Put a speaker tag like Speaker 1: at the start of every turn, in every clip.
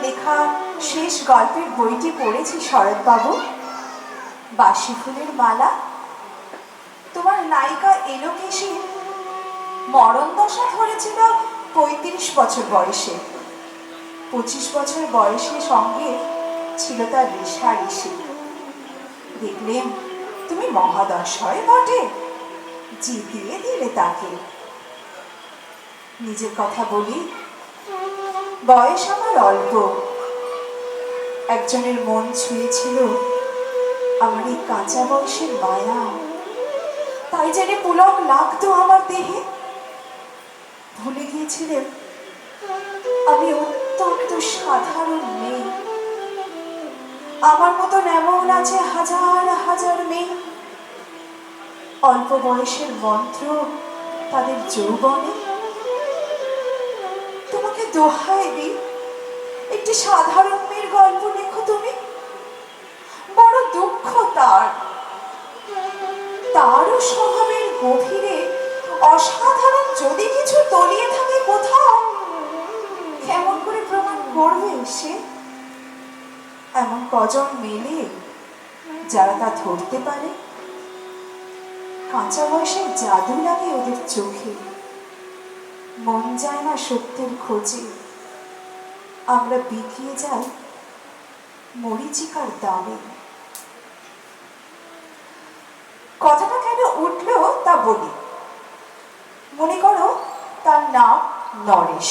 Speaker 1: লেখা শেষ গল্পের বইটি পড়েছি শরৎবাবু, বাসি ফুলের মালা। তোমার নায়িকা এলোকেশী মরণ দশা ধরেছিল ৩৫ বছর বয়সে। ২৫ বছর বয়সে সঙ্গে ছিল তার রেশারেশি। দেখলেন তুমি মহাদশয় বটে, জিতিয়ে দিলে তাকে। নিজের কথা বলি, বয়স আমার অল্প। একজনের মন ছুঁয়েছিল আমার এই কাঁচা বয়সের মায়া, তাই জেনে পুলক লাগতো আমার দেহে। ভুলে গিয়েছিলেন আমি অত্যন্ত সাধারণ মেয়ে। আমার মতন এমন আছে হাজার হাজার মেয়ে। অল্প বয়সের মন্ত্র তাদের যৌবনে। তোমাকে দোহাই দিই, একটি সাধারণ মেয়ের গল্প লেখো তুমি। বড় দুঃখ তারও স্বভাবের গভীরে অসাধারণ যদি কিছু তলিয়ে থাকে কোথাও, কেমন করে প্রমাণ করবে সে? এমন কজন মেলে যারা তা ধরতে পারে? কাঁচা বয়সের জাদু লাগে ওদের চোখে। মন যায় না সত্যের খোঁজে, আমরা বিকিয়ে যাই মরীচিকার দামে। কথাটা কেন উঠলো তা বলি। মনে করো তার নাম নরেশ।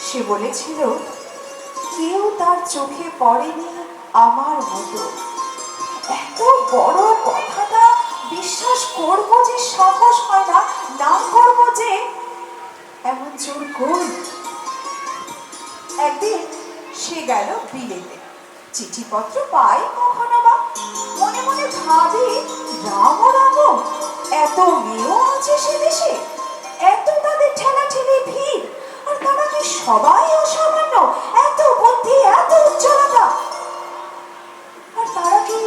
Speaker 1: সে বলেছিল কেউ তার চোখে পড়েনি আমার মতো। এত বড় কথাটা বিশ্বাস করব যে সাহস হয় না, না করব যে এমন জোর কই। একদিন সে গেল বিলেতে। চিঠিপত্র পাই কখনো বা। মনে মনে ভাবি রাম রাম, এত মেয়েও আছে সে দেশে, এত তাদের ঠেলাঠেলি ভিড়, আর তারা কি সবাই অসামান্য? এত বুদ্ধি, এত উজ্জ্বলতা, আর তারা কি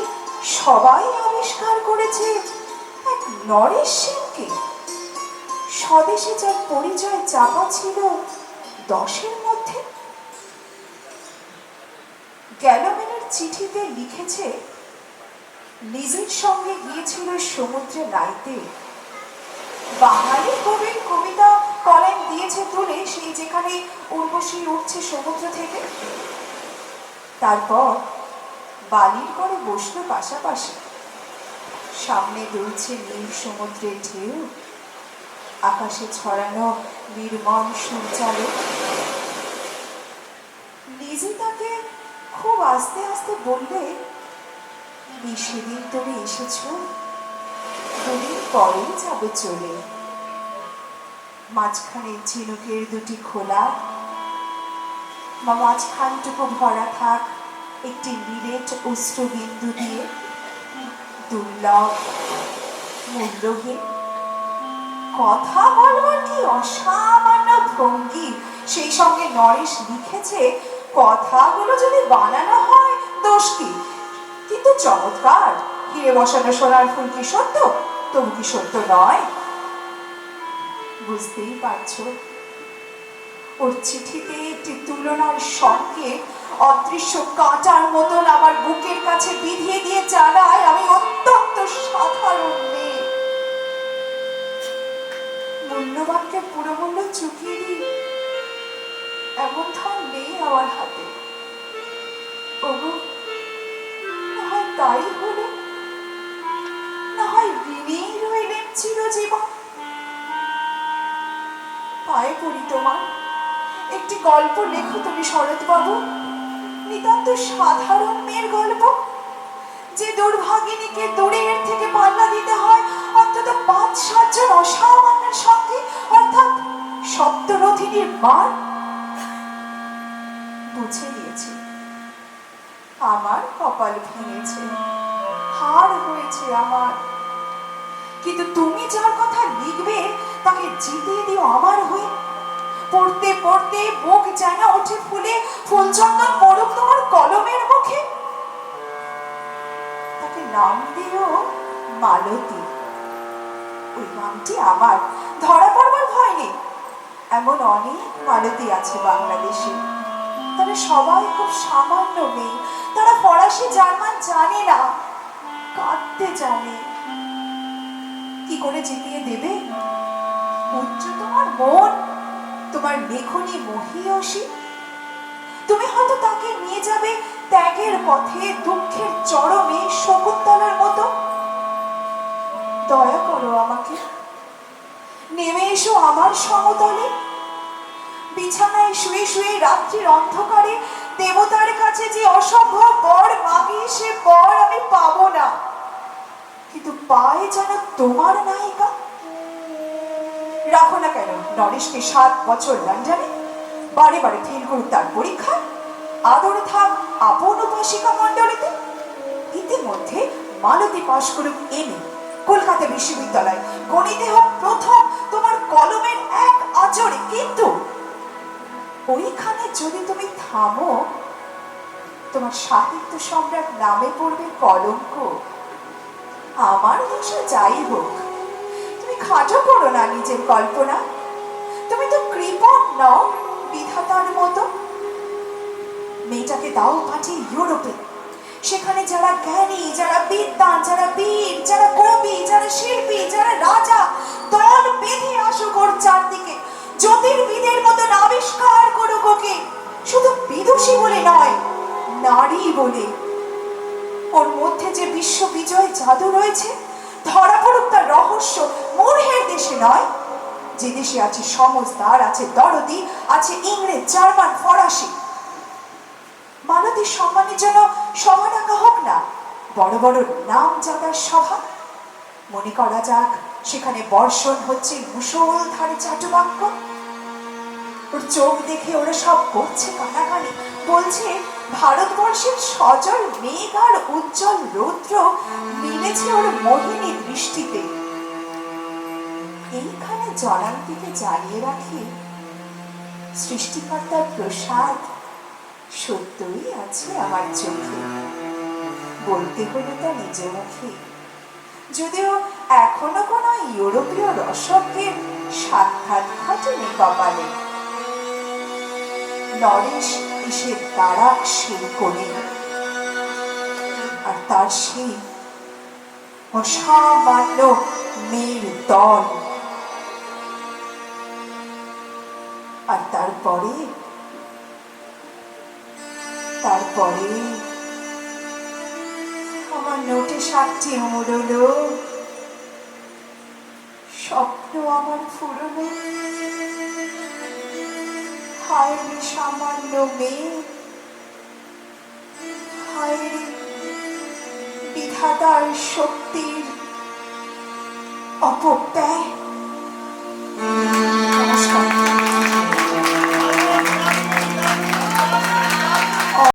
Speaker 1: সবাই আবিষ্কার করেছে এক নরেশ সেনকে? স্বদেশে যার পরিচয় চাপা ছিল 10-এর মধ্যে। গ্যালোমেনের চিঠিতে লিখেছে লিজির সঙ্গে গিয়েছিল সমুদ্রে নাইতে। বাঙালি কবির কবিতা কলেম দিয়েছে তুলে, সেই যেখানে উর্বশী উঠছে সমুদ্র থেকে। তারপর বালির করে বসলো পাশাপাশি। সামনে দুলছে নীল সমুদ্রের ঢেউ, আকাশে ছড়ানো নির্মম সূর্যালো। লিজি তাকে খুব আস্তে আস্তে বললে, সেদিন তুমি এসেছ, 2 দিন পরেই যাবে চলে। মাঝখানে ঝিনুকের 2টি খোলা, মাঝখানটুকু ভরা থাক একটি নিরেট অশ্রুবিন্দু দিয়ে। দুর্লভ, মূল্যহীন। কথা বলবার কি অসামান্য ভঙ্গি। সেই সঙ্গে নরেশ লিখেছে কথাগুলো যদি বানানো হয় দোষ কি, কিন্তু চমৎকার। হিরে বসানো সোনার ফুল কি সত্য? তবু কি সত্য নয়? বুঝতেই পারছো, ওর চিঠিতে একটি তুলনার সঙ্গে অদৃশ্য কাঁটার মতন আমার বুকের কাছে বিধিয়ে দিয়ে জানায় আমি অত্যন্ত সাধারণ মেয়ে। মূল্যবানকে পুরো মূল্য চুকিয়ে দিই, এমন ধন নেই আমার হাতে। ওগো, না হয় তাই হলো, না হয় ঋণেই রইলেন চিরজীবন। পায়ে পড়ি তোমার, একটি গল্প লেখো তুমি শরৎবাবু। নিতান্ত সাধারণ মেয়ের গল্প, যে দুর্ভাগিনীকে দূরের থেকে পাল্লা দিতে হয় অন্তত 5-7 জন অসামান্যের সঙ্গে, অর্থাৎ সপ্তরথিনীর মান। বুঝে গিয়েছি আমার কপাল ভেঙেছে, হার হয়েছে আমার। কিন্তু তুমি যার কথা লিখবে তাকে জিতিয়ে দিও আমার হয়ে। পড়তে পড়তে মুখ যেন ওঠে ফুলে, ফুলচন্দন পড়ুক তোমার কলমের মুখে। তাকে নাম দিও মালতী। ওই নামটি আমার, ধরা পড়বার ভয় নেই। এমন অনেক মালতী আছে বাংলাদেশে। তারা সবাই খুব সামান্য মেয়ে, তারা ফরাসি জার্মান জানে না, কাঁদতে জানে। কি করে জিতিয়ে দেবে? উচ্চ তোমার মন, তোমার লেখনী মহীয়সী। তুমি হয়তো তাকে নিয়ে যাবে ত্যাগের পথে, দুঃখের চরমে শকুন্তলার মতো। দয়া করো আমাকে, নেমে এসো আমার সমতলে। বিছানায় শুয়ে শুয়ে রাত্রির অন্ধকারে দেবতার কাছে যে অসম্ভব বর মাগি, সে বর আমি পাবো না, কিন্তু পায় যেন তোমার নায়িকা। রাখো না কেন নরেশকে 7 বছর লন্ডনে, বারে বারে ফেল করুক তার পরীক্ষা, আদরে থাক আপন উপাসিকা মণ্ডলীতে। ইতিমধ্যে মালতী পাশ করুক এমএ কলকাতা বিশ্ববিদ্যালয়, গণিতে হোক প্রথম তোমার কলমের এক আঁচড়ে। কিন্তু ওইখানে যদি তুমি থামো, তোমার সাহিত্য সম্রাট নামে পড়বে কলঙ্ক। আমার দোষে যাই হোক, তুমি খাটো করো না নিজের কল্পনা। তুমি তো কৃপণ নও বিধাতার মতো। মেয়েটাকে দাও পাঠিয়ে ইউরোপে, সেখানে যারা জ্ঞানী, যারা বিদ্বান, যারা বীর, যারা কবি, যারা শিল্পী, যারা রাজা, দল বেঁধে আসুক ওর চারদিকে। জ্যোতির্বিদের মতন আবিষ্কার করুক ওকে, শুধু বিদুষী বলে নয়, নারী বলে। ওর মধ্যে যে বিশ্ব বিজয় জাদু রয়েছে, ধরা পড়ুক তার রহস্য। মূর্খের দেশে নয়, যে দেশে আছে সমজদার, আছে দরদি, আছে ইংরেজ, জার্মান, ফরাসি। মালতীর সম্মানের জন্য সভা ডাকা হোক না, বড় বড় নাম জাদার সভা। মনে করা যাক সেখানে বর্ষণ হচ্ছে মুষলধারে চাটুবাক্য। ওর চোখ দেখে ওরা সব করছে কানাকানি, বলছে ভারতবর্ষের সজল মেঘ আর উজ্জ্বল রৌদ্র মিলেছে ওর মোহিনী দৃষ্টিতে। এইখানে জনান্তিকে জানিয়ে রাখি, সৃষ্টিকর্তার প্রসাদ সত্যই আছে আমার চোখে, বলতে হলো তা নিজ মুখে। যদিও এখনো কোনো ইউরোপীয় রসজ্ঞের সাক্ষাৎ ঘটেনি কপালে। নরেশ এসে দাঁড়াক সেই কোণে, আর তার সেই অসামান্য মেয়ের দল। আর তারপরে আমার নোটে 7টি মোড়লো, স্বপ্ন আমার ফুরলো। হায় রে সামান্য মেয়ে, হায় রে বিধাতার শক্তির অপব্যয়।